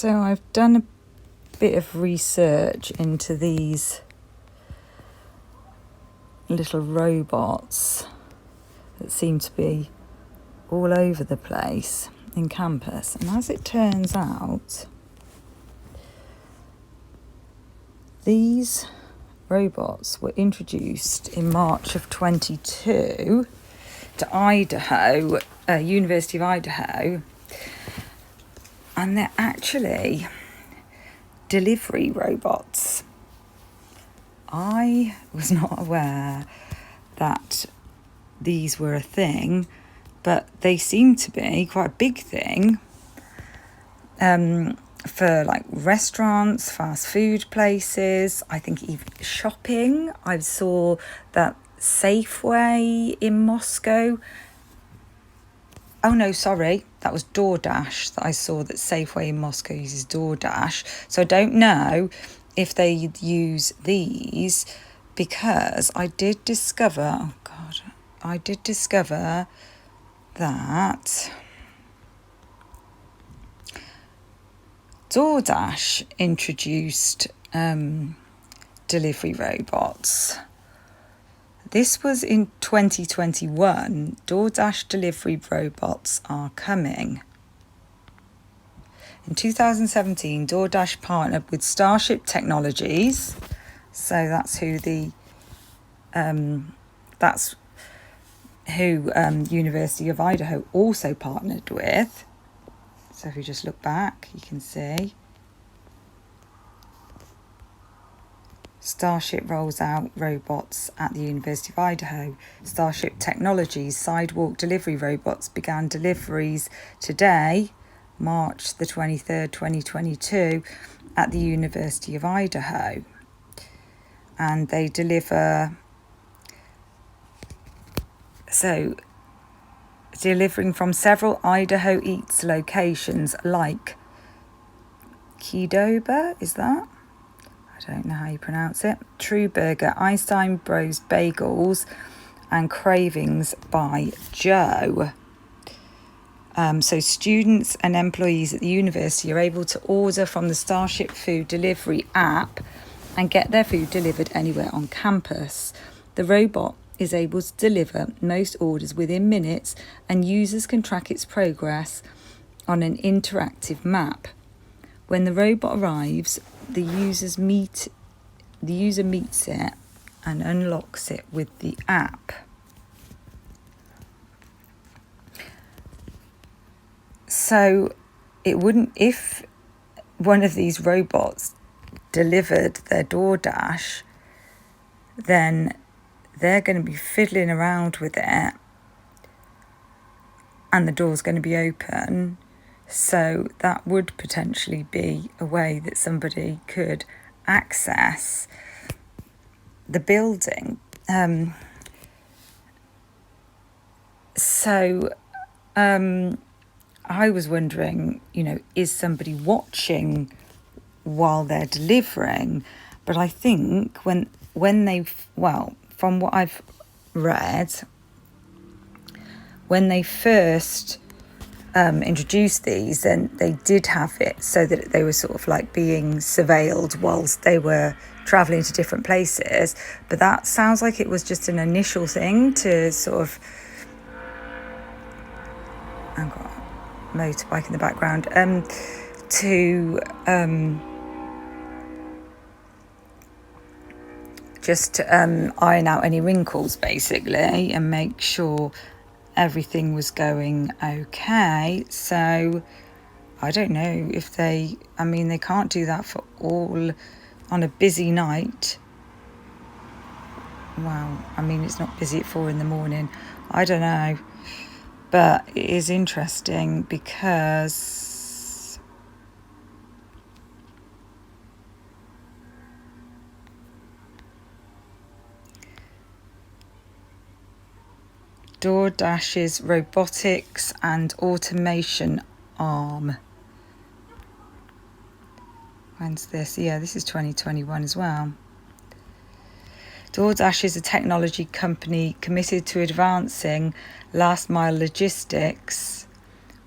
So I've done a bit of research into these little robots that seem to be all over the place in campus. And as it turns out, these robots were introduced in March of 22 to Idaho, University of Idaho, and they're actually delivery robots. I was not aware that these were a thing, but they seem to be quite a big thing for like restaurants, fast food places, I think even shopping. I saw that Safeway in Moscow. Oh no, sorry, that was DoorDash that I saw, that Safeway in Moscow uses DoorDash. So I don't know if they use these, because I did discover that DoorDash introduced delivery robots. This was in 2021. DoorDash delivery robots are coming. In 2017, DoorDash partnered with Starship Technologies. So that's who University of Idaho also partnered with. So if you just look back, you can see Starship rolls out robots at the University of Idaho. Starship Technologies sidewalk delivery robots began deliveries today, March the 23rd, 2022, at the University of Idaho. And they deliver, delivering from several Idaho Eats locations like Kohberger, is that? I don't know how you pronounce it. Kohberger, Einstein Bros Bagels, and Cravings by Joe. So students and employees at the university are able to order from the Starship Food Delivery app and get their food delivered anywhere on campus. The robot is able to deliver most orders within minutes, and users can track its progress on an interactive map. When the robot arrives, the user meets it and unlocks it with the app. So it wouldn't, if one of these robots delivered their DoorDash, then they're going to be fiddling around with it and the door's going to be open. So that would potentially be a way that somebody could access the building. I was wondering, is somebody watching while they're delivering? But I think when from what I've read, when they first introduced these, then they did have it so that they were sort of like being surveilled whilst they were travelling to different places. But that sounds like it was just an initial thing to sort of, I've got a motorbike in the background, just to iron out any wrinkles basically and make sure everything was going okay. So I don't know if they can't do that for all on a busy night. Wow, it's not busy at 4 a.m. I don't know, but it is interesting because DoorDash's robotics and automation arm. When's this? Yeah, this is 2021 as well. DoorDash is a technology company committed to advancing last mile logistics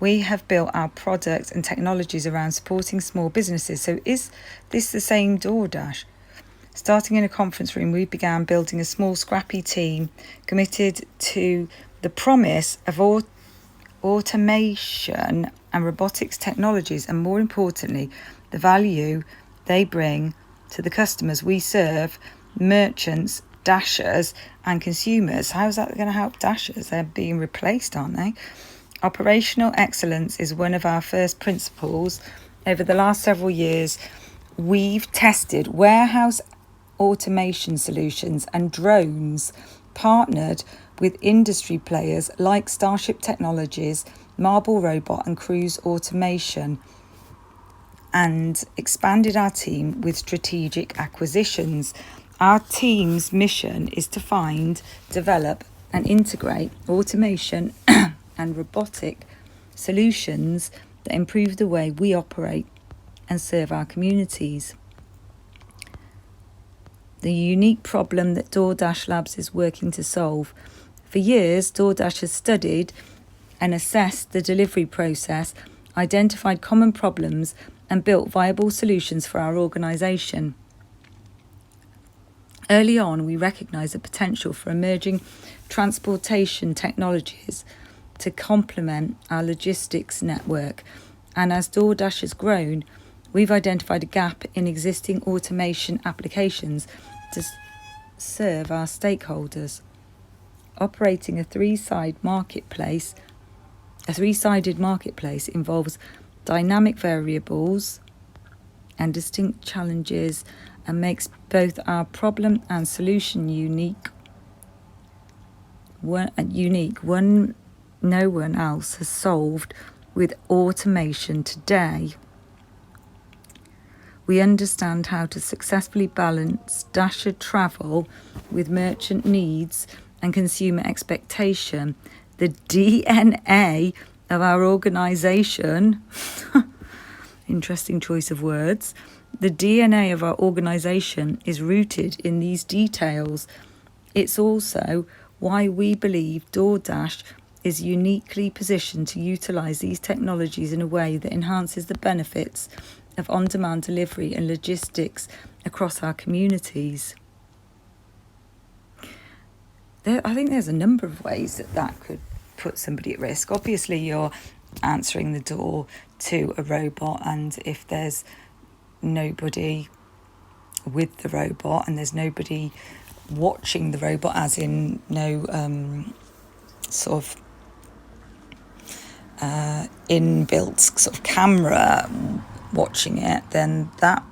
We have built our products and technologies around supporting small businesses. So is this the same DoorDash? Starting in a conference room, we began building a small, scrappy team committed to the promise of automation and robotics technologies, and more importantly, the value they bring to the customers we serve, merchants, dashers and consumers. How's that going to help dashers? They're being replaced, aren't they? Operational excellence is one of our first principles. Over the last several years, we've tested warehouse automation solutions and drones, partnered with industry players like Starship Technologies, Marble Robot and Cruise Automation, and expanded our team with strategic acquisitions. Our team's mission is to find, develop and integrate automation and robotic solutions that improve the way we operate and serve our communities. The unique problem that DoorDash Labs is working to solve. For years, DoorDash has studied and assessed the delivery process, identified common problems, and built viable solutions for our organisation. Early on, we recognised the potential for emerging transportation technologies to complement our logistics network. And as DoorDash has grown, we've identified a gap in existing automation applications to serve our stakeholders. Operating a three-sided marketplace involves dynamic variables and distinct challenges and makes both our problem and solution unique. One no one else has solved with automation today. We understand how to successfully balance dasher travel with merchant needs and consumer expectation. The DNA of our organisation, interesting choice of words, the DNA of our organisation is rooted in these details. It's also why we believe DoorDash is uniquely positioned to utilise these technologies in a way that enhances the benefits of on-demand delivery and logistics across our communities. I think there's a number of ways that could put somebody at risk. Obviously, you're answering the door to a robot, and if there's nobody with the robot and there's nobody watching the robot, as in no sort of inbuilt sort of camera watching it, then that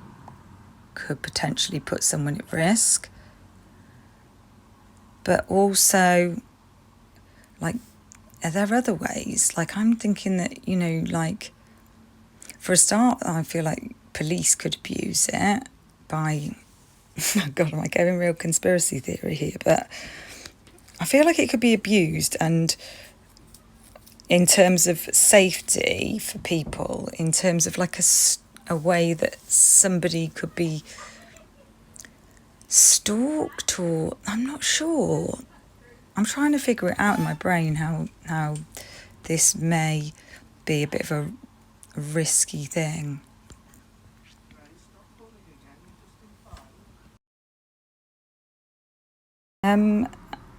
could potentially put someone at risk. But also, like, are there other ways? Like, I'm thinking that, like, for a start, I feel like police could abuse it by, God, am I going real conspiracy theory here? But I feel like it could be abused, and in terms of safety for people, in terms of like a way that somebody could be stalked, or I'm not sure. I'm trying to figure it out in my brain how this may be a bit of a risky thing. And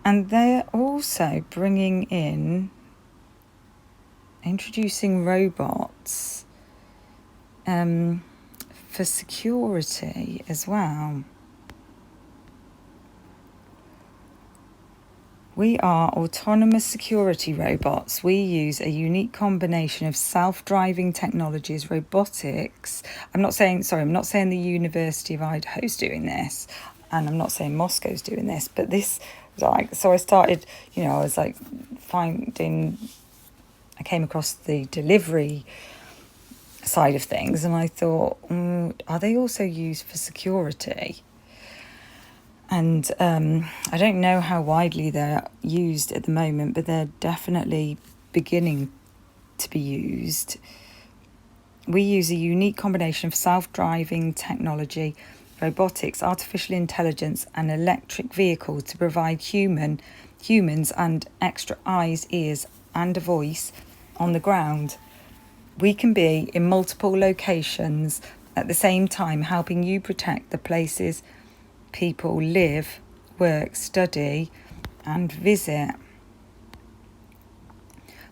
they're also introducing robots for security as well. We are autonomous security robots. We use a unique combination of self-driving technologies, robotics. I'm not saying the University of Idaho is doing this, and I'm not saying Moscow's doing this, but this, so I started, I was like I came across the delivery side of things, and I thought, are they also used for security? And I don't know how widely they're used at the moment, but they're definitely beginning to be used. We use a unique combination of self-driving technology, robotics, artificial intelligence, and electric vehicles to provide humans and extra eyes, ears, and a voice on the ground. We can be in multiple locations at the same time, helping you protect the places people live, work, study, and visit.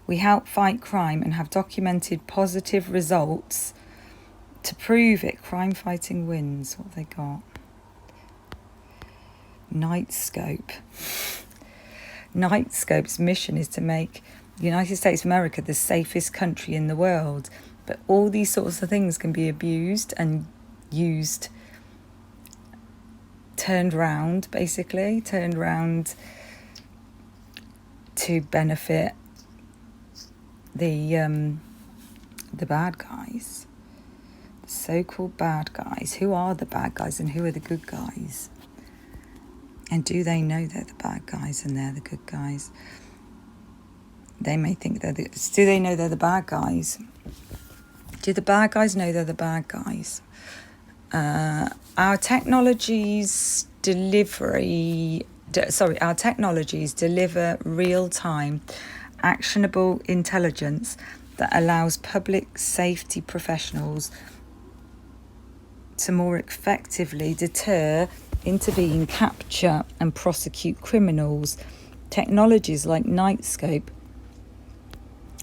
We help fight crime and have documented positive results to prove it. Crime fighting wins. What have they got? Nightscope. Nightscope's mission is to make the United States of America the safest country in the world. But all these sorts of things can be abused and used, turned round to benefit the bad guys, the so-called bad guys. Who are the bad guys and who are the good guys? And do they know they're the bad guys and they're the good guys? They may think do they know they're the bad guys? Do the bad guys know they're the bad guys? Our technologies deliver real-time, actionable intelligence that allows public safety professionals to more effectively deter, intervene, capture and prosecute criminals. Technologies like Nightscope,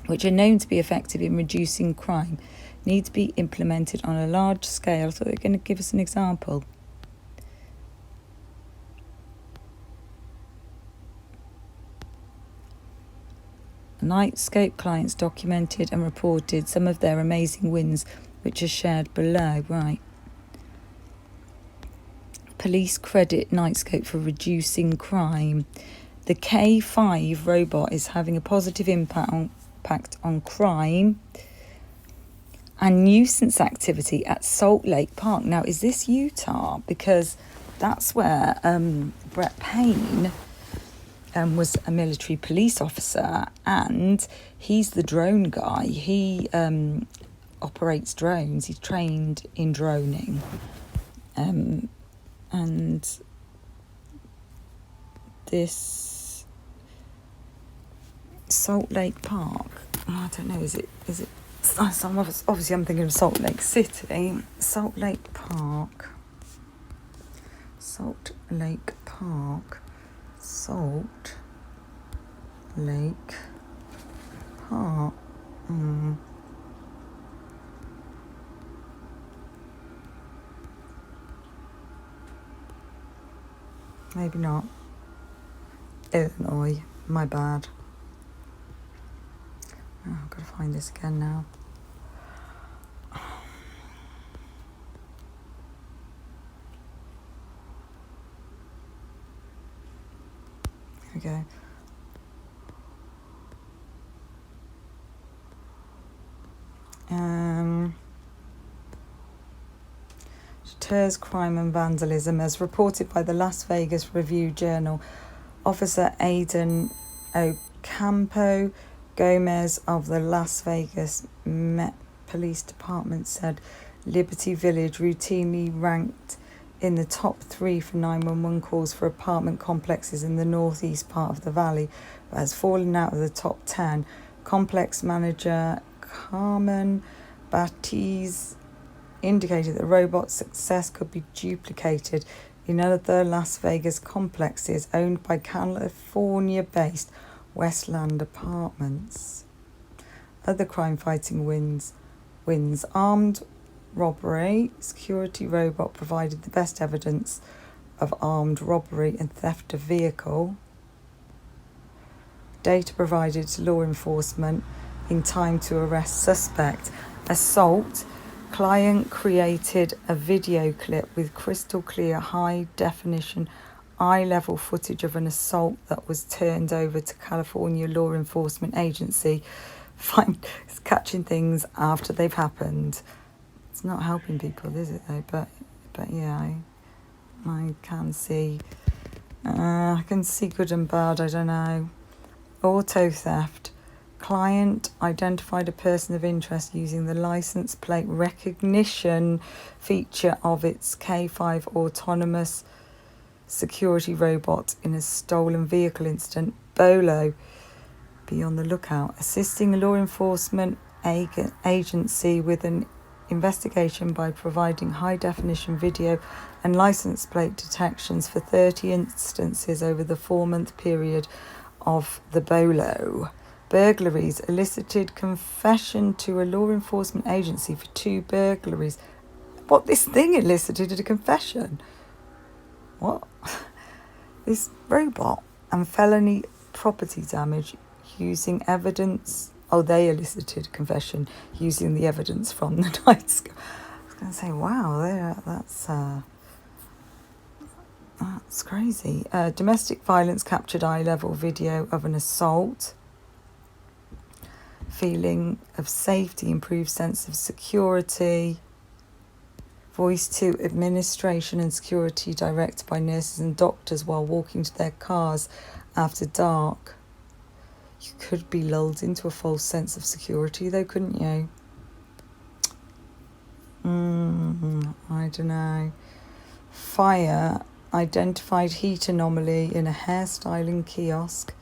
which are known to be effective in reducing crime, need to be implemented on a large scale. So they're going to give us an example. Nightscope clients documented and reported some of their amazing wins, which are shared below. Right. Police credit Nightscope for reducing crime. The K5 robot is having a positive impact on crime and nuisance activity at Salt Lake Park. Now, is this Utah? Because that's where Brett Payne was a military police officer, and he's the drone guy. He operates drones. He's trained in droning. And this Salt Lake Park, I don't know, is it obviously I'm thinking of Salt Lake City. Salt Lake Park. Salt Lake Park. Salt Lake Park. Maybe not. Illinois. My bad. Oh, I've got to find this again now. Here we go. Deters crime and vandalism, as reported by the Las Vegas Review-Journal. Officer Aidan Ocampo Gomez of the Las Vegas Met Police Department said Liberty Village, routinely ranked in the top 3 for 911 calls for apartment complexes in the northeast part of the valley, but has fallen out of the top 10. Complex manager Carmen Batiz indicated that robot success could be duplicated in other Las Vegas complexes owned by California-based Westland Apartments. Other crime-fighting wins. Armed robbery. Security robot provided the best evidence of armed robbery and theft of vehicle. Data provided to law enforcement in time to arrest suspect. Assault. Client created a video clip with crystal clear, high-definition, eye-level footage of an assault that was turned over to California law enforcement agency. It's catching things after they've happened. It's not helping people, is it, though? But yeah, I can see. I can see good and bad, I don't know. Auto theft. Client identified a person of interest using the license plate recognition feature of its K5 autonomous security robot in a stolen vehicle incident. Bolo be on the lookout. Assisting a law enforcement agency with an investigation by providing high-definition video and license plate detections for 30 instances over the 4-month period of the BOLO. Burglaries. Elicited confession to a law enforcement agency for 2 burglaries. What, this thing elicited a confession? What? This robot. And felony property damage using evidence. Oh, they elicited confession using the evidence from the night sky. I was going to say, wow, that's crazy. Domestic violence captured eye-level video of an assault. Feeling of safety, improved sense of security. Voice to administration and security directed by nurses and doctors while walking to their cars after dark. You could be lulled into a false sense of security though, couldn't you? I don't know. Fire. Identified heat anomaly in a hairstyling kiosk.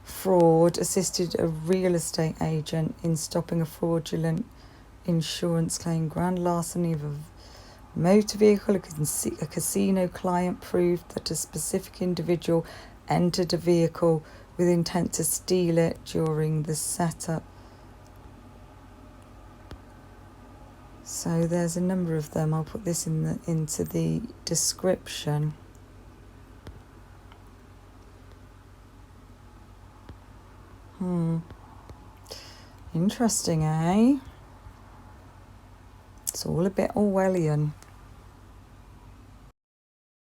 Fraud. Assisted a real estate agent in stopping a fraudulent insurance claim. Grand larceny of a motor vehicle. A casino client proved that a specific individual entered a vehicle with intent to steal it during the setup. So there's a number of them. I'll put this into the description. Interesting, eh? It's all a bit Orwellian.